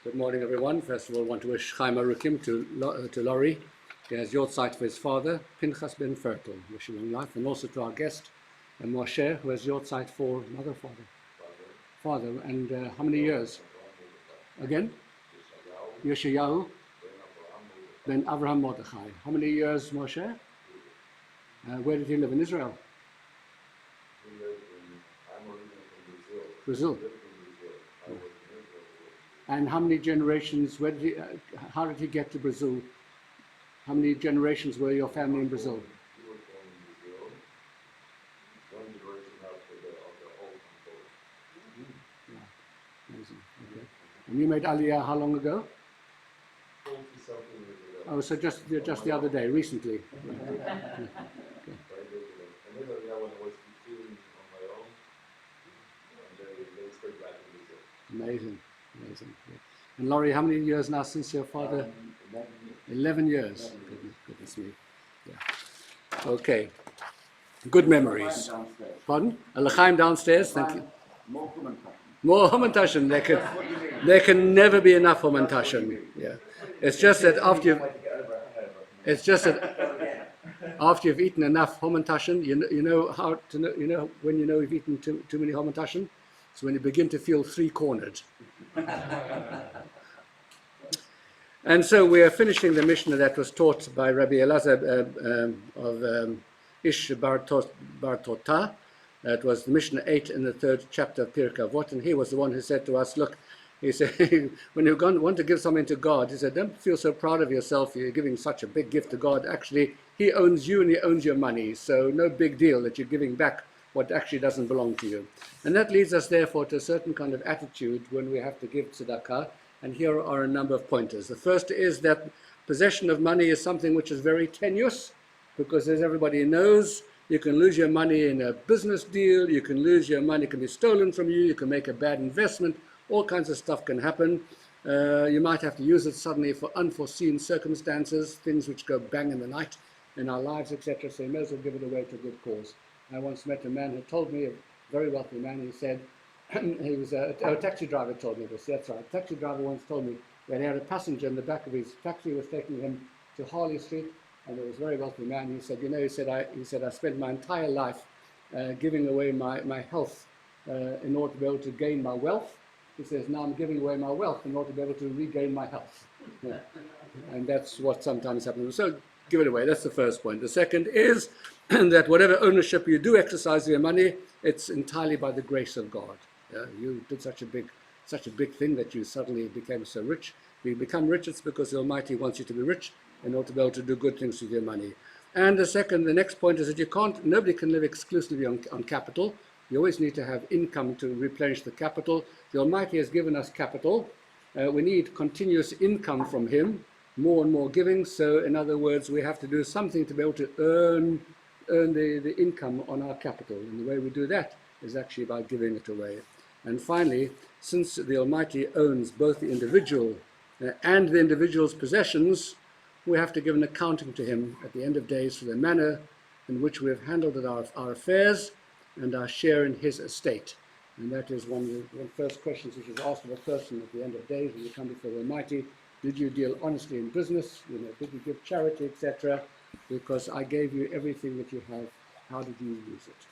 Good morning, everyone. First of all, I want to wish Chaim Arukim to Laurie. He has Yortzeit for his father, Pinchas ben Fertel. Wish him long life. And also to our guest, Moshe, who has Yortzeit for another father. And how many years? Again? Yeshayahu ben Avraham Mordechai. How many years, Moshe? Where did he live? In Israel? Brazil. And how many generations, how did he get to Brazil? How many generations were your family in Brazil? Amazing. Okay. And you made Aliyah how long ago? 40-something years ago. Oh, so just the other day, recently. Yeah. Okay. I made Aliyah when I was 15 on my own, and they stayed back in Brazil. Amazing. Yeah. And Laurie, how many years now since your father? 11 years. Goodness me. Yeah. Okay. Good memories. Pardon? L'chaim downstairs. Thank you. More Hamantashen. There can never be enough Hamantashen. Yeah. It's just that after you've eaten enough Hamantashen, you know how to know. You know when you know you've eaten too many Hamantashen. It's when you begin to feel three-cornered. And so we are finishing the Mishnah that was taught by Rabbi Elazar of Ish Bar Tota. It was the Mishnah 8 in the 3rd chapter of Pirkei Avot, and he was the one who said to us, look, he said, when you want to give something to God, he said, don't feel so proud of yourself, you're giving such a big gift to God. Actually, he owns you and he owns your money, so no big deal that you're giving back what actually doesn't belong to you. And that leads us, therefore, to a certain kind of attitude when we have to give tzedakah. And here are a number of pointers. The first is that possession of money is something which is very tenuous, because as everybody knows, you can lose your money in a business deal, you can lose your money, can be stolen from you, you can make a bad investment, all kinds of stuff can happen. You might have to use it suddenly for unforeseen circumstances, things which go bang in the night in our lives, etc. So you may as well give it away to a good cause. I once met a man who told me, a very wealthy man, he said, he was a taxi driver told me this, that's right. A taxi driver once told me that he had a passenger in the back of his taxi, was taking him to Harley Street, and there was a very wealthy man. He said, I spent my entire life giving away my health in order to be able to gain my wealth. He says, now I'm giving away my wealth in order to be able to regain my health. Yeah. And that's what sometimes happens. So give it away. That's the first point. The second is that whatever ownership you do exercise of your money, it's entirely by the grace of God. You did such a big thing that you suddenly became so rich. If you become rich, it's because the Almighty wants you to be rich in order to be able to do good things with your money. And the next point is that nobody can live exclusively on capital. You always need to have income to replenish the capital. The Almighty has given us capital. We need continuous income from Him, more and more giving. So in other words, we have to do something to be able to earn the income on our capital. And the way we do that is actually by giving it away. And finally, since the Almighty owns both the individual and the individual's possessions, we have to give an accounting to Him at the end of days for the manner in which we have handled our affairs and our share in His estate. And that is one of the first questions which is asked of a person at the end of days when you come before the Almighty. Did you deal honestly in business? Did you give charity, etc.? Because I gave you everything that you have. How did you use it?